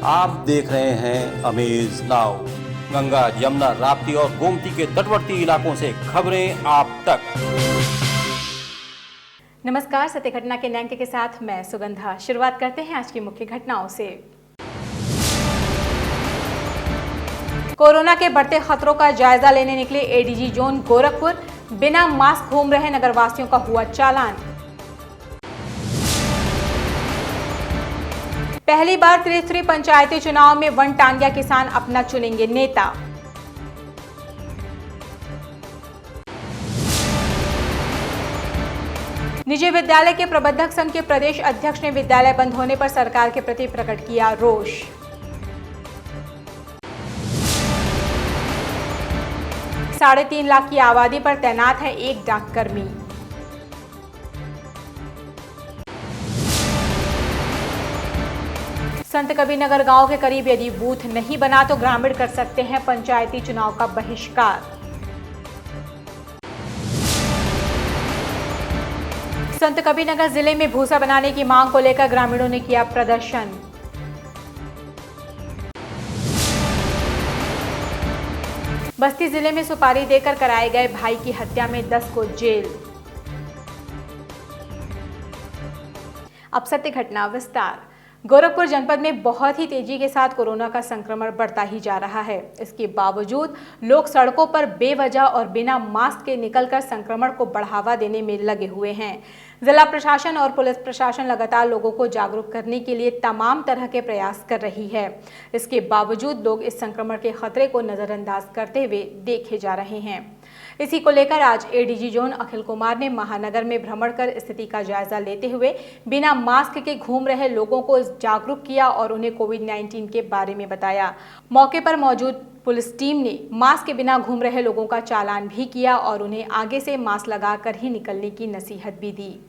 आप देख रहे हैं अमेज नाउ। गंगा, यमुना, राप्ती और गोमती के तटवर्ती इलाकों से खबरें आप तक। नमस्कार, सत्य घटना के न्यांक के साथ मैं सुगंधा। शुरुआत करते हैं आज की मुख्य घटनाओं से। कोरोना के बढ़ते खतरों का जायजा लेने निकले एडीजी जोन गोरखपुर, बिना मास्क घूम रहे नगरवासियों का हुआ चालान। पहली बार त्रिस्तरीय पंचायती चुनाव में वनटांगिया किसान अपना चुनेंगे नेता। निजी विद्यालय के प्रबंधक संघ के प्रदेश अध्यक्ष ने विद्यालय बंद होने पर सरकार के प्रति प्रकट किया रोष। साढ़े 3 लाख की आबादी पर तैनात है एक डाककर्मी। संत कबीरनगर गांव के करीब यदि बूथ नहीं बना तो ग्रामीण कर सकते हैं पंचायती चुनाव का बहिष्कार। संत कबीरनगर जिले में भूसा बनाने की मांग को लेकर ग्रामीणों ने किया प्रदर्शन। बस्ती जिले में सुपारी देकर कराए गए भाई की हत्या में 10 को जेल। अब सत्य घटना विस्तार। गोरखपुर जनपद में बहुत ही तेजी के साथ कोरोना का संक्रमण बढ़ता ही जा रहा है। इसके बावजूद लोग सड़कों पर बेवजह और बिना मास्क के निकलकर संक्रमण को बढ़ावा देने में लगे हुए हैं। जिला प्रशासन और पुलिस प्रशासन लगातार लोगों को जागरूक करने के लिए तमाम तरह के प्रयास कर रही है। इसके बावजूद लोग इस संक्रमण के खतरे को नजरअंदाज करते हुए देखे जा रहे हैं। इसी को लेकर आज एडीजी जोन अखिल कुमार ने महानगर में भ्रमण कर स्थिति का जायजा लेते हुए बिना मास्क के घूम रहे लोगों को जागरूक किया और उन्हें कोविड-19 के बारे में बताया। मौके पर मौजूद पुलिस टीम ने मास्क के बिना घूम रहे लोगों का चालान भी किया और उन्हें आगे से मास्क लगाकर ही निकलने की नसीहत भी दी।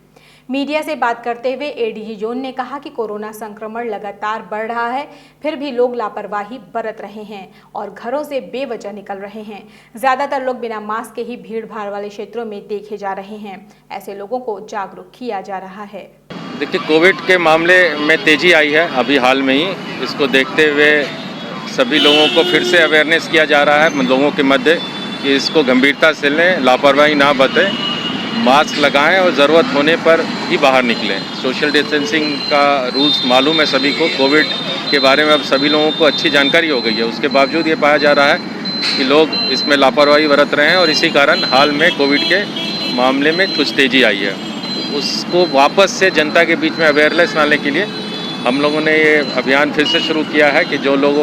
मीडिया से बात करते हुए एडीजी जोन ने कहा कि कोरोना संक्रमण लगातार बढ़ रहा है, फिर भी लोग लापरवाही बरत रहे हैं और घरों से बेवजह निकल रहे हैं। ज्यादातर लोग बिना मास्क के ही भीड़ भाड़ वाले क्षेत्रों में देखे जा रहे हैं। ऐसे लोगों को जागरूक किया जा रहा है। देखिए, कोविड के मामले में तेजी आई है अभी हाल में ही। इसको देखते हुए सभी लोगों को फिर से अवेयरनेस किया जा रहा है लोगों के मध्य कि इसको गंभीरता से लें, लापरवाही ना बरतें, मास्क लगाएं और ज़रूरत होने पर ही बाहर निकलें। सोशल डिस्टेंसिंग का रूल्स मालूम है सभी को। कोविड के बारे में अब सभी लोगों को अच्छी जानकारी हो गई है। उसके बावजूद ये पाया जा रहा है कि लोग इसमें लापरवाही बरत रहे हैं और इसी कारण हाल में कोविड के मामले में कुछ तेज़ी आई है। उसको वापस से जनता के बीच में अवेयरनेस लाने के लिए हम लोगों ने ये अभियान फिर से शुरू किया है कि जो लोग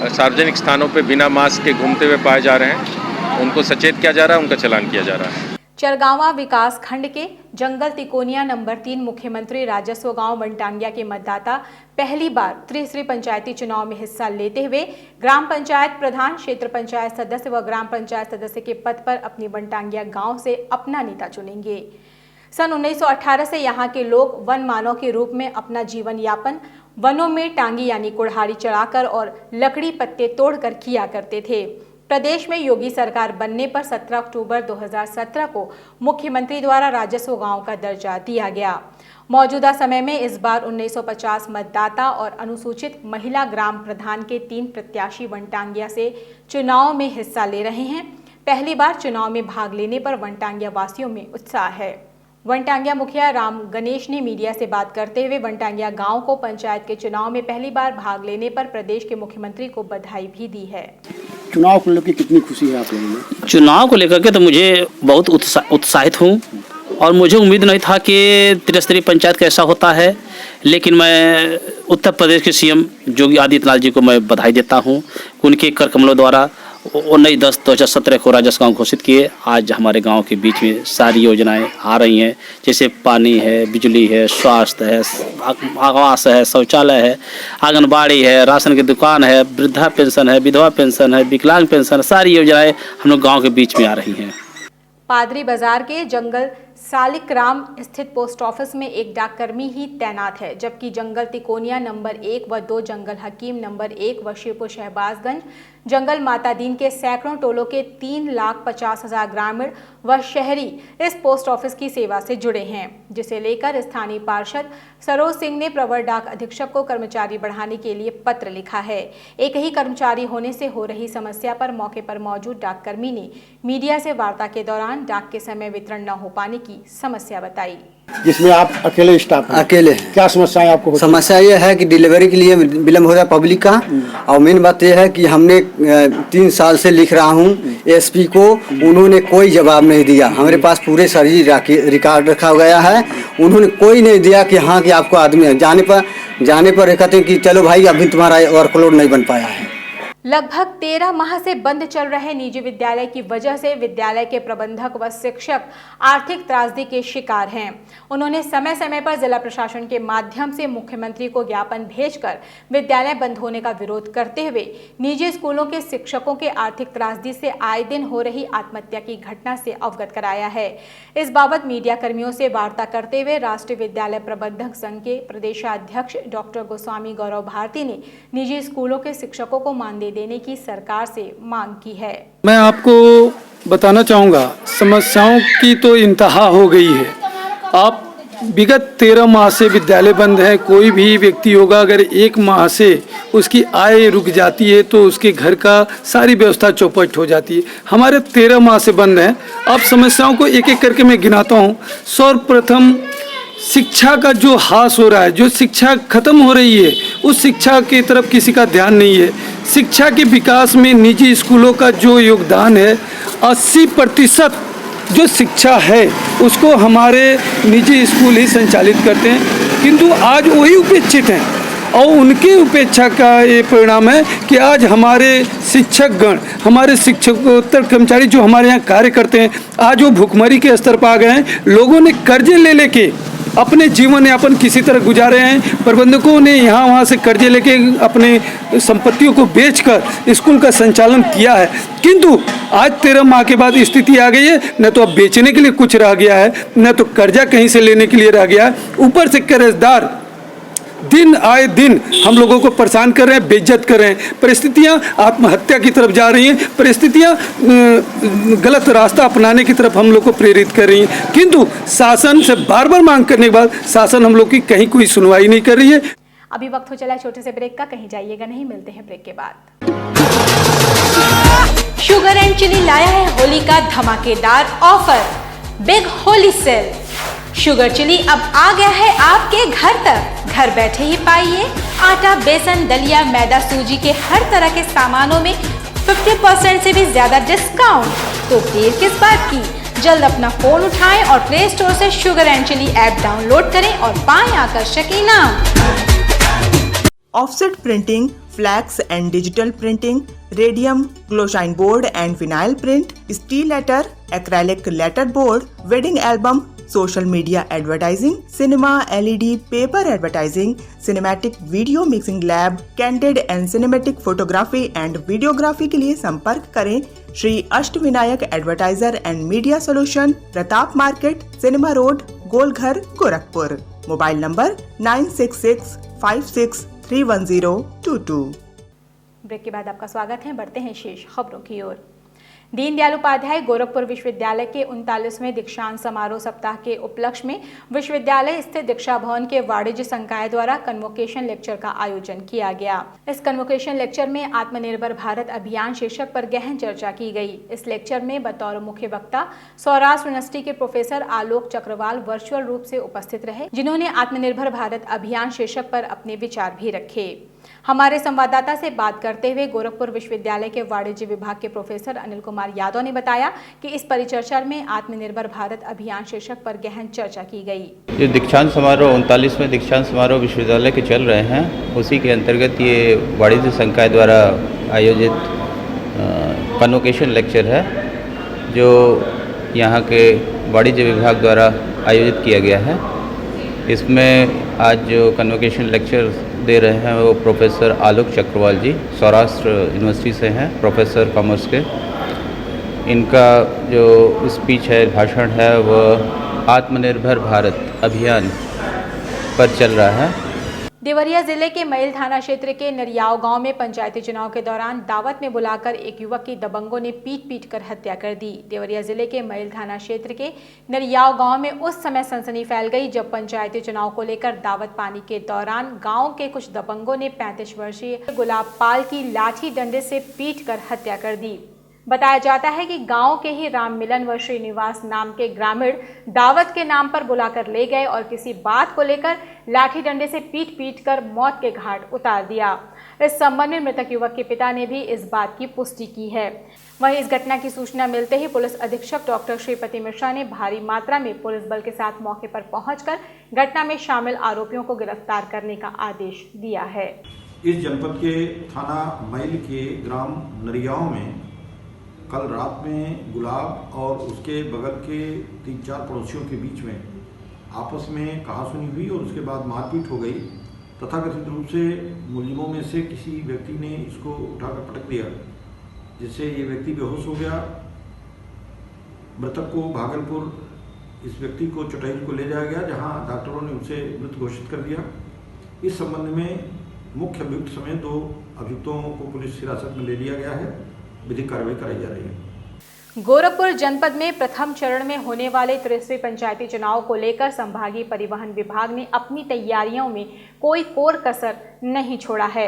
सार्वजनिक स्थानों पर बिना मास्क के घूमते हुए पाए जा रहे हैं उनको सचेत किया जा रहा है, उनका चालान किया जा रहा है। चरगांवा विकास खंड के जंगल तिकोनिया नंबर 3 मुख्यमंत्री राजस्व गांव वनटांगिया के मतदाता पहली बार त्रिस्तरीय पंचायती चुनाव में हिस्सा लेते हुए ग्राम पंचायत प्रधान, क्षेत्र पंचायत सदस्य व ग्राम पंचायत सदस्य के पद पर अपनी वनटांगिया गांव से अपना नेता चुनेंगे। सन 1918 से यहाँ के लोग वन मानव के रूप में अपना जीवन यापन वनों में टांगी यानी कुल्हाड़ी चढ़ाकर और लकड़ी पत्ते तोड़कर किया करते थे। प्रदेश में योगी सरकार बनने पर 17 अक्टूबर 2017 को मुख्यमंत्री द्वारा राजस्व गांव का दर्जा दिया गया। मौजूदा समय में इस बार 1950 मतदाता और अनुसूचित महिला ग्राम प्रधान के 3 प्रत्याशी वनटांगिया से चुनाव में हिस्सा ले रहे हैं। पहली बार चुनाव में भाग लेने पर वनटांगिया वासियों में उत्साह है। वनटांगिया मुखिया राम गणेश ने मीडिया से बात करते हुए वनटांगिया गांव को पंचायत के चुनाव में पहली बार भाग लेने पर प्रदेश के मुख्यमंत्री को बधाई भी दी है। चुनाव को लेकर कितनी खुशी है आप लोगों में? चुनाव को लेकर के तो मुझे बहुत उत्साहित हूँ और मुझे उम्मीद नहीं था कि त्रिस्तरीय पंचायत कैसा होता है, लेकिन मैं उत्तर प्रदेश के सीएम योगी आदित्यनाथ जी को मैं बधाई देता हूँ। उनके कर कमलों द्वारा 19/10/2017 को राजस्व गाँव घोषित किए। आज हमारे गांव के बीच में सारी योजनाएं आ रही हैं, जैसे पानी है, बिजली है, स्वास्थ्य है, आवास है, शौचालय है, आंगनबाड़ी है, राशन की दुकान है, वृद्धा पेंशन है, विधवा पेंशन है, विकलांग पेंशन, सारी योजनाएं हम लोग गाँव के बीच में आ रही हैं। पादरी बाजार के जंगल सालिकराम स्थित पोस्ट ऑफिस में एक डाककर्मी ही तैनात है, जबकि जंगल तिकोनिया नंबर 1 व 2, जंगल हकीम नंबर 1 व शिवपुर शहबाजगंज जंगल माता दीन के सैकड़ों टोलों के 3,50,000 ग्रामीण व शहरी इस पोस्ट ऑफिस की सेवा से जुड़े हैं, जिसे लेकर स्थानीय पार्षद सरोज सिंह ने प्रवर डाक अधीक्षक को कर्मचारी बढ़ाने के लिए पत्र लिखा है। एक ही कर्मचारी होने से हो रही समस्या पर मौके पर मौजूद डाककर्मी ने मीडिया से वार्ता के दौरान डाक के समय वितरण न हो पाने की समस्या बताई। जिसमें आप अकेले स्टाफ हैं। अकेले हैं। क्या समस्याएं आपको होती हैं? समस्या ये है कि डिलीवरी के लिए विलम्ब हो रहा है पब्लिक का, और मेन बात ये है कि हमने 3 साल से लिख रहा हूँ एसपी को, उन्होंने कोई जवाब नहीं दिया। हमारे पास पूरे सारी रिकॉर्ड रखा गया है, उन्होंने कोई नहीं दिया कि हाँ कि आपको आदमी है। जाने पर कहते हैं कि चलो भाई अभी तुम्हारा वर्कलोड नहीं बन पाया है। लगभग 13 माह से बंद चल रहे निजी विद्यालय की वजह से विद्यालय के प्रबंधक व शिक्षक आर्थिक त्रासदी के शिकार हैं। उन्होंने समय समय पर जिला प्रशासन के माध्यम से मुख्यमंत्री को ज्ञापन भेजकर विद्यालय बंद होने का विरोध करते हुए निजी स्कूलों के शिक्षकों के आर्थिक त्रासदी से आए दिन हो रही आत्महत्या की घटना से अवगत कराया है। इस बाबत मीडिया कर्मियों से वार्ता करते हुए राष्ट्रीय विद्यालय प्रबंधक संघ के प्रदेशाध्यक्ष डॉक्टर गोस्वामी गौरव भारती ने निजी स्कूलों के शिक्षकों को मानदेय देने की सरकार से मांग की है। मैं आपको बताना चाहूँगा, समस्याओं की तो इंतहा हो गई है। आप विगत 13 माह से विद्यालय बंद है। कोई भी व्यक्ति होगा अगर 1 माह से उसकी आय रुक जाती है तो उसके घर का सारी व्यवस्था चौपट हो जाती है। हमारे 13 माह से बंद है। अब समस्याओं को एक एक करके मैं गिनाता हूँ। सर्वप्रथम शिक्षा का जो हास हो रहा है, जो शिक्षा खत्म हो रही है, उस शिक्षा की तरफ किसी का ध्यान नहीं है। शिक्षा के विकास में निजी स्कूलों का जो योगदान है, 80% जो शिक्षा है उसको हमारे निजी स्कूल ही संचालित करते हैं, किंतु आज वही उपेक्षित हैं। और उनकी उपेक्षा का ये परिणाम है कि आज हमारे शिक्षकगण, हमारे शिक्षकोत्तर कर्मचारी जो हमारे यहाँ कार्य करते हैं, आज वो भुखमरी के स्तर पर आ गए हैं। लोगों ने कर्जे ले लेके अपने जीवन यापन किसी तरह गुजारे हैं। प्रबंधकों ने यहाँ वहाँ से कर्जे लेके अपने संपत्तियों को बेचकर स्कूल का संचालन किया है, किंतु आज 13 माह के बाद स्थिति आ गई है, न तो अब बेचने के लिए कुछ रह गया है, न तो कर्जा कहीं से लेने के लिए रह गया है। ऊपर से कर्जदार दिन आए दिन हम लोगों को परेशान कर रहे हैं, बेइज्जत कर रहे हैं। परिस्थितियां आत्महत्या की तरफ जा रही हैं, परिस्थितियां गलत रास्ता अपनाने की तरफ हम लोग को प्रेरित कर रही हैं, किंतु शासन से बार बार मांग करने के बाद शासन हम लोग की कहीं कोई सुनवाई नहीं कर रही है। अभी वक्त हो चला छोटे से ब्रेक का, कहीं जाइएगा नहीं, मिलते हैं ब्रेक के बाद। शुगर एंड चिली लाया है होली का धमाकेदार offer, big Holi sale. Sugar chilli अब आ गया है आपके घर तक। घर बैठे ही पाइए आटा, बेसन, दलिया, मैदा, सूजी के हर तरह के सामानों में 50% से भी ज्यादा डिस्काउंट। तो देर किस बात की, जल्द अपना फोन उठाएं और प्ले स्टोर से sugar and chili app download करें और पाएं आकर्षक इनाम। Offset printing, flex and digital printing, radium, glow shine board and vinyl print, steel letter, acrylic letter board, wedding album, social media advertising, cinema, LED, paper advertising, cinematic video mixing lab, candid and cinematic photography and videography के लिए संपर्क करें Shri Ashtavinayak advertiser and media solution, Pratap market, cinema road, Golghar, Gorakhpur. Mobile number 9665631022। Break के बाद आपका स्वागत है। बढ़ते हैं शेष खबरों की ओर। दीनदयाल उपाध्याय गोरखपुर विश्वविद्यालय के 39वें दीक्षांत समारोह सप्ताह के उपलक्ष्य में विश्वविद्यालय स्थित दीक्षा भवन के वाणिज्य संकाय द्वारा कन्वोकेशन लेक्चर का आयोजन किया गया। इस कन्वोकेशन लेक्चर में आत्मनिर्भर भारत अभियान शीर्षक पर गहन चर्चा की गई। इस लेक्चर में बतौर मुख्य वक्ता सौराष्ट्र यूनिवर्सिटी के प्रोफेसर आलोक चक्रवाल वर्चुअल रूप से उपस्थित रहे, जिन्होंने आत्मनिर्भर भारत अभियान शीर्षक पर अपने विचार भी रखे। हमारे संवाददाता से बात करते हुए गोरखपुर विश्वविद्यालय के वाणिज्य विभाग के प्रोफेसर अनिल कुमार यादव ने बताया कि इस परिचर्चा में आत्मनिर्भर भारत अभियान शीर्षक पर गहन चर्चा की गई। ये दीक्षांत समारोह 39वें दीक्षांत समारोह विश्वविद्यालय के चल रहे हैं, उसी के अंतर्गत ये वाणिज्य संकाय द्वारा आयोजित कन्वोकेशन लेक्चर है, जो यहाँ के वाणिज्य विभाग द्वारा आयोजित किया गया है। इसमें आज जो कन्वोकेशन लेक्चर दे रहे हैं वो प्रोफेसर आलोक चक्रवाल जी सौराष्ट्र यूनिवर्सिटी से हैं, प्रोफेसर कॉमर्स के। इनका जो स्पीच है, भाषण है, वो आत्मनिर्भर भारत अभियान पर चल रहा है। देवरिया जिले के मैल थाना क्षेत्र के नरियाव गांव में पंचायती चुनाव के दौरान दावत में बुलाकर एक युवक की दबंगों ने पीट कर हत्या कर दी। देवरिया जिले के मैल थाना क्षेत्र के नरियाव गांव में उस समय सनसनी फैल गई जब पंचायती चुनाव को लेकर दावत पानी के दौरान गांव के कुछ दबंगों ने 35 वर्षीय गुलाब पाल की लाठी डंडे से पीट कर हत्या कर दी। बताया जाता है कि गांव के ही राम मिलन व श्रीनिवास नाम के ग्रामीण दावत के नाम पर बुलाकर ले गए और किसी बात को लेकर लाठी डंडे से पीट कर मौत के घाट उतार दिया। इस संबंध में मृतक युवक के पिता ने भी इस बात की पुष्टि की है। वहीं इस घटना की सूचना मिलते ही पुलिस अधीक्षक डॉक्टर श्रीपति मिश्रा ने भारी मात्रा में पुलिस बल के साथ मौके पर पहुंचकर घटना में शामिल आरोपियों को गिरफ्तार करने का आदेश दिया है। इस जनपद के थाना मैल के ग्राम नरियाव में कल रात में गुलाब और उसके बगल के 3-4 पड़ोसियों के बीच में आपस में कहासुनी हुई और उसके बाद मारपीट हो गई। तथाकथित रूप से मुलजिमों में से किसी व्यक्ति ने इसको उठाकर पटक दिया, जिससे ये व्यक्ति बेहोश हो गया। मृतक को भागलपुर इस व्यक्ति को चटैल को ले जाया गया, जहां डॉक्टरों ने उसे मृत घोषित कर दिया। इस संबंध में मुख्य अभियुक्त समेत 2 अभियुक्तों को पुलिस हिरासत में ले लिया गया है। विधिक कार्रवाई कराई जा रही है। गोरखपुर जनपद में प्रथम चरण में होने वाले 33वें पंचायती चुनाव को लेकर संभागीय परिवहन विभाग ने अपनी तैयारियों में कोई कोर कसर नहीं छोड़ा है।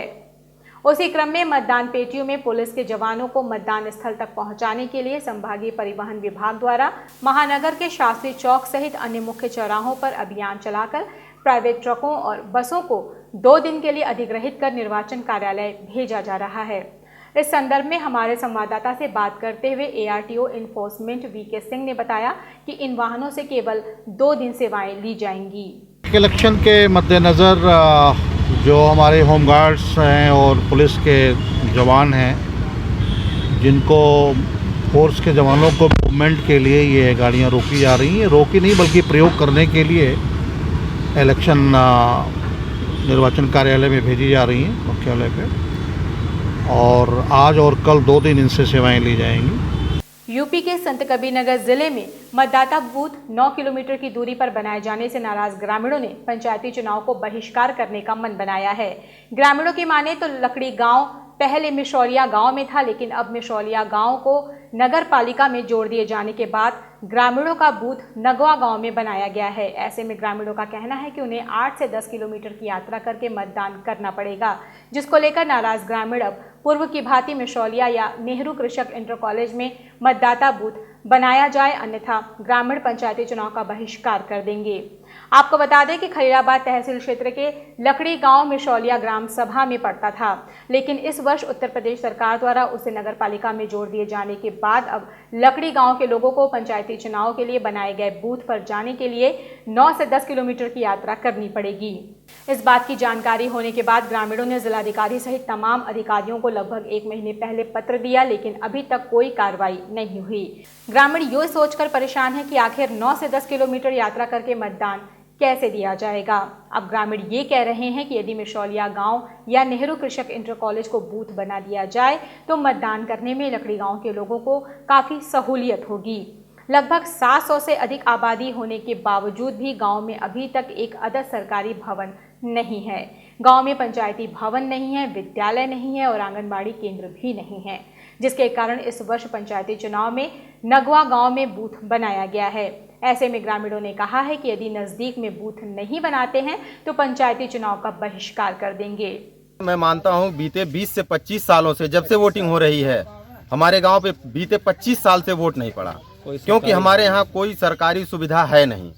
उसी क्रम में मतदान पेटियों में पुलिस के जवानों को मतदान स्थल तक पहुंचाने के लिए संभागीय परिवहन विभाग द्वारा महानगर के शास्त्री चौक सहित अन्य मुख्य चौराहों पर अभियान चलाकर प्राइवेट ट्रकों और बसों को 2 दिन के लिए अधिग्रहित कर निर्वाचन कार्यालय भेजा जा रहा है। इस संदर्भ में हमारे संवाददाता से बात करते हुए ARTO इन्फोर्समेंट VK सिंह ने बताया कि इन वाहनों से केवल 2 दिन सेवाएं ली जाएंगी। इलेक्शन के मद्देनज़र जो हमारे होमगार्ड्स हैं और पुलिस के जवान हैं, जिनको फोर्स के जवानों को मूवमेंट के लिए ये गाड़ियां रोकी जा रही हैं, रोकी नहीं बल्कि प्रयोग करने के लिए इलेक्शन निर्वाचन कार्यालय में भेजी जा रही हैं, मुख्यालय पे, और आज और कल 2 दिन इनसे सेवाएं ली जाएंगी। यूपी के संत कबीरनगर जिले में मतदाता बूथ 9 किलोमीटर की दूरी पर बनाए जाने से नाराज ग्रामीणों ने पंचायती चुनाव को बहिष्कार करने का मन बनाया है। ग्रामीणों की माने तो लकड़ी गांव पहले मिशौलिया गांव में था, लेकिन अब मिशौलिया गांव को नगर पालिका में जोड़ दिए जाने के बाद ग्रामीणों का बूथ नगवा गांव में बनाया गया है। ऐसे में ग्रामीणों का कहना है कि उन्हें 8 से 10 किलोमीटर की यात्रा करके मतदान करना पड़ेगा, जिसको लेकर नाराज ग्रामीण अब पूर्व की भांति मिशौलिया या नेहरू कृषक इंटर कॉलेज में मतदाता बूथ बनाया जाए, अन्यथा ग्रामीण पंचायती चुनाव का बहिष्कार कर देंगे। आपको बता दें कि खलीलाबाद तहसील क्षेत्र के लकड़ी गांव मिशौलिया ग्राम सभा में पड़ता था, लेकिन इस वर्ष उत्तर प्रदेश सरकार द्वारा उसे नगर पालिका में जोड़ दिए जाने के बाद अब लकड़ी गांव के लोगों को पंचायती चुनाव के लिए बनाए गए बूथ पर जाने के लिए 9 से 10 किलोमीटर की यात्रा करनी पड़ेगी। इस बात की जानकारी होने के बाद ग्रामीणों ने जिलाधिकारी सहित तमाम अधिकारियों को लगभग 1 महीने पहले पत्र दिया, लेकिन अभी तक कोई कार्रवाई नहीं हुई। ग्रामीण ये सोचकर परेशान है कि आखिर 9 से 10 किलोमीटर यात्रा करके मतदान कैसे दिया जाएगा। अब ग्रामीण ये कह रहे हैं कि यदि मिशौलिया गांव या नेहरू कृषक इंटर कॉलेज को बूथ बना दिया जाए तो मतदान करने में लकड़ी गांव के लोगों को काफ़ी सहूलियत होगी। लगभग 700 से अधिक आबादी होने के बावजूद भी गांव में अभी तक एक अदर सरकारी भवन नहीं है। गांव में पंचायती भवन नहीं है, विद्यालय नहीं है और आंगनबाड़ी केंद्र भी नहीं है, जिसके कारण इस वर्ष पंचायती चुनाव में नगवा गांव में बूथ बनाया गया है। ऐसे में ग्रामीणों ने कहा है कि यदि नज़दीक में बूथ नहीं बनाते हैं तो पंचायती चुनाव का बहिष्कार कर देंगे। मैं मानता हूं बीते 20 से 25 सालों से जब से वोटिंग हो रही है, हमारे गांव पे बीते 25 साल से वोट नहीं पड़ा, क्योंकि हमारे यहाँ कोई सरकारी सुविधा है नहीं।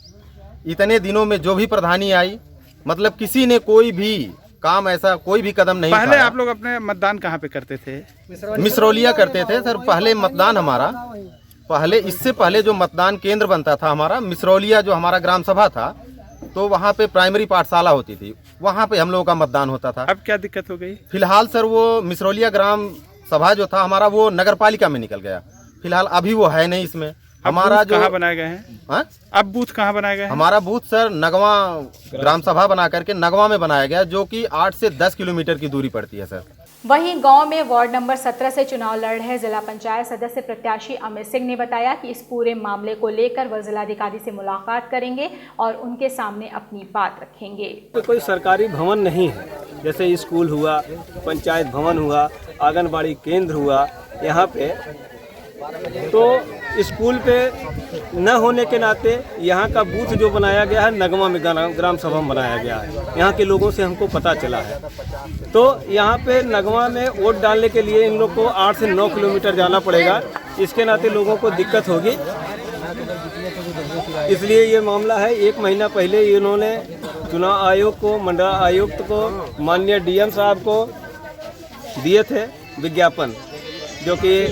इतने दिनों में जो भी प्रधानी आई, मतलब किसी ने कोई भी काम ऐसा कोई भी कदम नहीं पहले आप लोग अपने मतदान कहाँ पे करते थे? मिसरौलिया करते थे सर। पहले मतदान हमारा इससे पहले जो मतदान केंद्र बनता था हमारा मिसरौलिया, जो हमारा ग्राम सभा था, तो वहाँ पे प्राइमरी पाठशाला होती थी, वहाँ पे हम लोगों का मतदान होता था। अब क्या दिक्कत हो गई? फिलहाल सर वो मिसरौलिया ग्राम सभा जो था हमारा वो नगर पालिका में निकल गया। फिलहाल अभी वो है नहीं इसमें। हमारा जो कहाँ बनाए गए हैं? अब बूथ कहाँ बनाए गए हैं? हमारा बूथ सर नगवा ग्राम सभा बना करके नगवा में बनाया गया, जो कि 8 से 10 किलोमीटर की दूरी पड़ती है सर। वहीं गांव में वार्ड नंबर 17 से चुनाव लड़ रहे जिला पंचायत सदस्य प्रत्याशी अमित सिंह ने बताया कि इस पूरे मामले को लेकर वह जिलाधिकारी से मुलाकात करेंगे और उनके सामने अपनी बात रखेंगे। तो कोई सरकारी भवन नहीं है, जैसे स्कूल हुआ, पंचायत भवन हुआ, आंगनबाड़ी केंद्र हुआ, यहाँ पे तो स्कूल पे न होने के नाते यहाँ का बूथ जो बनाया गया है नगमा में ग्राम सभा में बनाया गया है, यहाँ के लोगों से हमको पता चला है। तो यहाँ पे नगमा में वोट डालने के लिए इन लोग को 8 से 9 किलोमीटर जाना पड़ेगा, इसके नाते लोगों को दिक्कत होगी। इसलिए ये मामला है, 1 महीना पहले इन्होंने चुनाव आयोग को, मंडल आयुक्त को, माननीय डीएम साहब को दिए थे विज्ञापन, जो कि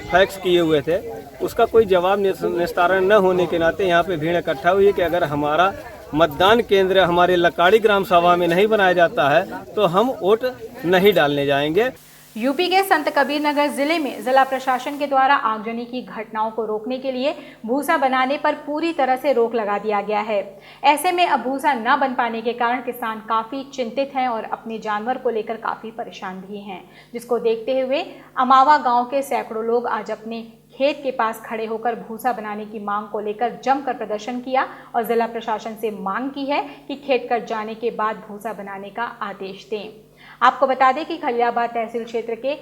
फैक्स किए हुए थे। उसका कोई जवाब निस्तारण न होने के नाते यहाँ पे भीड़ इकट्ठा हुई है कि अगर हमारा मतदान केंद्र हमारे लकाड़ी ग्राम सभा में नहीं बनाया जाता है तो हम वोट नहीं डालने जाएंगे। यूपी के संत कबीर नगर जिले में जिला प्रशासन के द्वारा आगजनी की घटनाओं को रोकने के लिए भूसा बनाने पर पूरी तरह से रोक लगा दिया गया है। ऐसे में अब भूसा न बन पाने के कारण किसान काफी चिंतित हैं और अपने जानवर को लेकर काफी परेशान भी हैं, जिसको देखते हुए अमावा गांव के सैकड़ों लोग आज अपने खेत के पास खड़े होकर भूसा बनाने की मांग को लेकर जमकर प्रदर्शन किया और जिला प्रशासन से मांग की है कि खेत कट जाने के बाद भूसा बनाने का आदेश दें। आपको बता दें कि खलियाबाद तहसील क्षेत्र के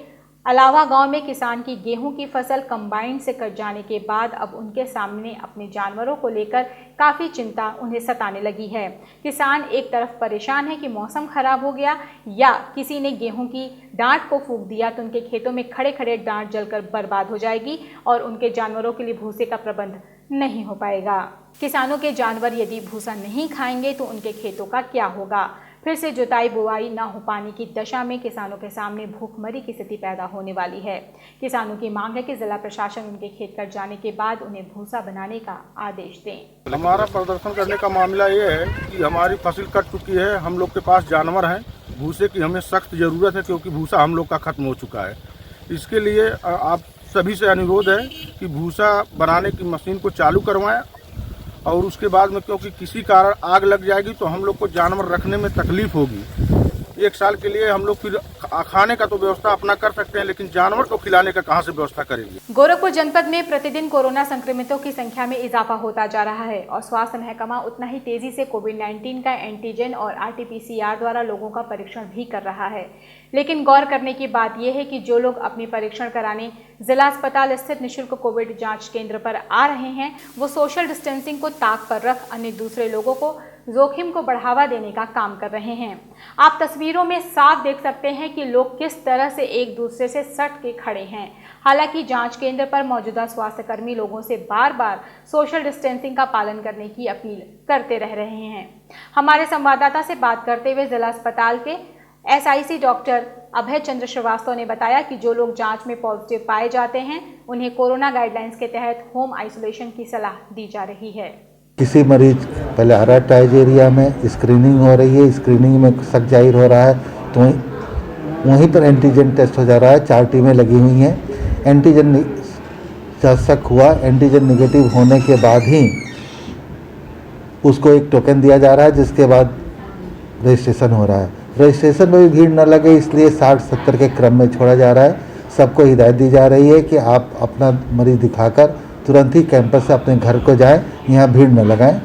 अलावा गांव में किसान की गेहूं की फसल कंबाइन से कट जाने के बाद अब उनके सामने अपने जानवरों को लेकर काफ़ी चिंता उन्हें सताने लगी है। किसान एक तरफ परेशान है कि मौसम खराब हो गया या किसी ने गेहूं की डांट को फूंक दिया तो उनके खेतों में खड़े खड़े डांट जलकर बर्बाद हो जाएगी और उनके जानवरों के लिए भूसे का प्रबंध नहीं हो पाएगा। किसानों के जानवर यदि भूसा नहीं खाएंगे तो उनके खेतों का क्या होगा। फिर से जुताई बुआई न हो पाने की दशा में किसानों के सामने भूखमरी की स्थिति पैदा होने वाली है। किसानों की मांग है कि जिला प्रशासन उनके खेत कट जाने के बाद उन्हें भूसा बनाने का आदेश दें। हमारा प्रदर्शन करने का मामला ये है कि हमारी फसल कट चुकी है, हम लोग के पास जानवर हैं, भूसे की हमें सख्त ज़रूरत है क्योंकि भूसा हम लोग का खत्म हो चुका है। इसके लिए आप सभी से अनुरोध है कि भूसा बनाने की मशीन को चालू करवाएं और उसके बाद में क्योंकि किसी कारण आग लग जाएगी तो हम लोग को जानवर रखने में तकलीफ होगी। 1 साल के लिए हम लोग फिर खाने का तो व्यवस्था अपना कर सकते हैं, लेकिन जानवर को खिलाने का कहां से व्यवस्था करेंगे। गोरखपुर जनपद में प्रतिदिन कोरोना संक्रमितों की संख्या में इजाफा होता जा रहा है और स्वास्थ्य महकमा उतना ही तेजी से कोविड-19 का एंटीजन और RT-PCR द्वारा लोगों का परीक्षण भी कर रहा है। लेकिन गौर करने की बात यह है कि जो लोग अपने परीक्षण कराने जिला अस्पताल स्थित निःशुल्क कोविड जांच केंद्र पर आ रहे हैं वो सोशल डिस्टेंसिंग को ताक पर रख अन्य दूसरे लोगों को जोखिम को बढ़ावा देने का काम कर रहे हैं। आप तस्वीरों में साफ देख सकते हैं कि लोग किस तरह से एक दूसरे से सट के खड़े हैं। हालांकि जांच केंद्र पर मौजूदा स्वास्थ्यकर्मी लोगों से बार बार सोशल डिस्टेंसिंग का पालन करने की अपील करते रह रहे हैं। हमारे संवाददाता से बात करते हुए जिला अस्पताल के SIC डॉक्टर अभय चंद्र श्रीवास्तव ने बताया कि जो लोग जांच में पॉजिटिव पाए जाते हैं उन्हें कोरोना गाइडलाइंस के तहत होम आइसोलेशन की सलाह दी जा रही है। किसी मरीज पहले हराटाइज एरिया में स्क्रीनिंग हो रही है, स्क्रीनिंग में शक जाहिर हो रहा है तो वहीं पर एंटीजन टेस्ट हो जा रहा है। 4 टीमें लगी हुई हैं। एंटीजन शक हुआ, एंटीजन निगेटिव होने के बाद ही उसको एक टोकन दिया जा रहा है जिसके बाद रजिस्ट्रेशन हो रहा है। रजिस्ट्रेशन में भी भीड़ न लगे इसलिए 60-70 के क्रम में छोड़ा जा रहा है। सबको हिदायत दी जा रही है कि आप अपना मरीज दिखाकर तुरंत ही कैंपस से अपने घर को जाएं, यहाँ भीड़ न लगाएं।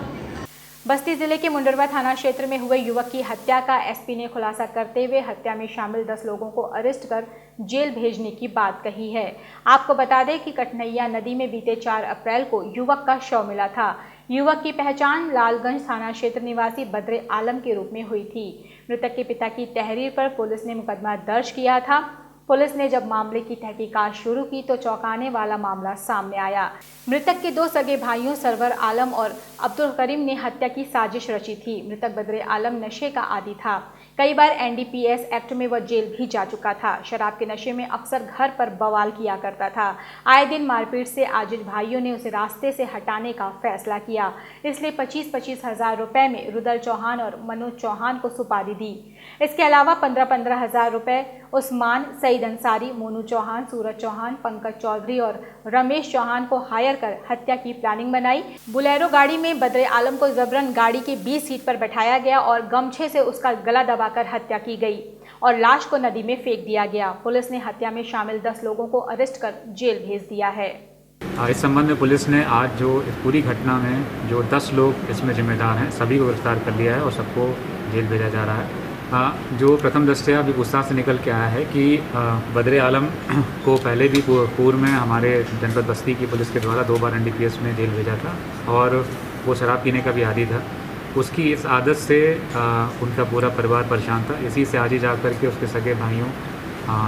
बस्ती जिले के मुंडरवा थाना क्षेत्र में हुए युवक की हत्या का SP ने खुलासा करते हुए हत्या में शामिल 10 लोगों को अरेस्ट कर जेल भेजने की बात कही है। आपको बता दें कि कटनैया नदी में बीते 4 अप्रैल को युवक का शव मिला था। युवक की पहचान लालगंज थाना क्षेत्र निवासी बद्रे आलम के रूप में हुई थी। मृतक के पिता की तहरीर पर पुलिस ने मुकदमा दर्ज किया था। पुलिस ने जब मामले की तहकीकात शुरू की तो चौंकाने वाला मामला सामने आया। मृतक के 2 सगे भाइयों सरवर आलम और अब्दुल करीम ने हत्या की साजिश रची थी। मृतक बद्रे आलम नशे का आदी था। कई बार NDPS एक्ट में वह जेल भी जा चुका था। शराब के नशे में अक्सर घर पर बवाल किया करता था। आए दिन मारपीट से आजिज भाइयों ने उसे रास्ते से हटाने का फैसला किया, इसलिए 25-25 हज़ार रुपए में रुदल चौहान और मनोज चौहान को सुपारी दी। इसके अलावा 15-15 हज़ार रुपए उस्मान, सईद अंसारी, मोनू चौहान, सूरज चौहान, पंकज चौधरी और रमेश चौहान को हायर कर हत्या की प्लानिंग बनाई। बुलेरो गाड़ी में बद्रे आलम को जबरन गाड़ी के 20 सीट पर बैठाया गया और गमछे से उसका गला दबाकर हत्या की गई और लाश को नदी में फेंक दिया गया। पुलिस ने हत्या में शामिल 10 लोगों को अरेस्ट कर जेल भेज दिया है। इस संबंध में पुलिस ने आज जो इस पूरी घटना में जो 10 लोग इसमें जिम्मेदार हैं सभी को गिरफ्तार कर लिया है और सबको जेल भेजा जा रहा है। जो प्रथम दृष्टया अभी पूछताछ से निकल के आया है कि बद्रे आलम को पहले भी पूर्व में हमारे जनपद बस्ती की पुलिस के द्वारा 2 बार NDPS में जेल भेजा था और वो शराब पीने का भी आदी था। उसकी इस आदत से उनका पूरा परिवार परेशान था। इसी से आज ही जाकर के उसके सगे भाइयों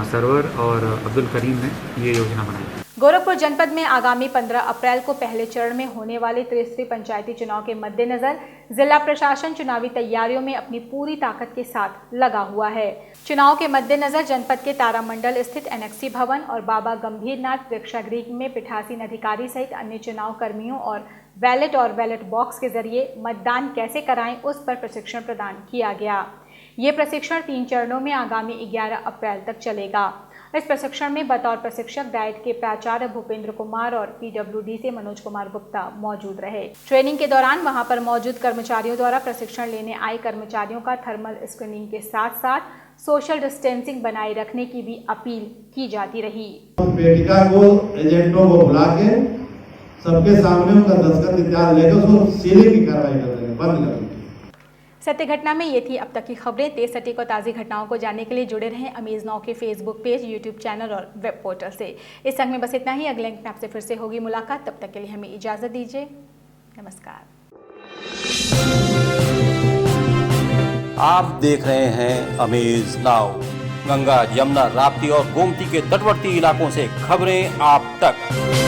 सरवर और अब्दुल करीम ने ये योजना बनाई। गोरखपुर जनपद में आगामी 15 अप्रैल को पहले चरण में होने वाले त्रिस्तरीय पंचायती चुनाव के मद्देनजर जिला प्रशासन चुनावी तैयारियों में अपनी पूरी ताकत के साथ लगा हुआ है। चुनाव के मद्देनजर जनपद के तारामंडल स्थित एनेक्सी भवन और बाबा गंभीरनाथ प्रेक्षागृह में पीठासीन अधिकारी सहित अन्य चुनाव कर्मियों और बैलेट बॉक्स के जरिए मतदान कैसे कराएं उस पर प्रशिक्षण प्रदान किया गया। ये प्रशिक्षण 3 चरणों में आगामी 11 अप्रैल तक चलेगा। इस प्रशिक्षण में बतौर प्रशिक्षक डाइट के प्राचार्य भूपेंद्र कुमार और PWD से मनोज कुमार गुप्ता मौजूद रहे। ट्रेनिंग के दौरान वहां पर मौजूद कर्मचारियों द्वारा प्रशिक्षण लेने आए कर्मचारियों का थर्मल स्क्रीनिंग के साथ साथ सोशल डिस्टेंसिंग बनाए रखने की भी अपील की जाती रही। पेटिका को एजेंटों को बुला के सबके सामने उनका दस्तखत इत्यादि लेकर उसको सीलिंग की कार्रवाई कर देंगे, बंद कर देंगे। सत्य घटना में ये थी अब तक की खबरें। तेज सटीक और ताज़ी घटनाओं को जानने के लिए जुड़े रहें अमेज नाउ के फेसबुक पेज, यूट्यूब चैनल और वेब पोर्टल से। इस संग में बस इतना ही। अगले अंक में आपसे फिर से होगी मुलाकात। तब तक के लिए हमें इजाज़त दीजिए। नमस्कार। आप देख रहे हैं अमेज नाउ। गंगा, यमुना, राप्ती और गोमती के तटवर्ती इलाकों से खबरें आप तक।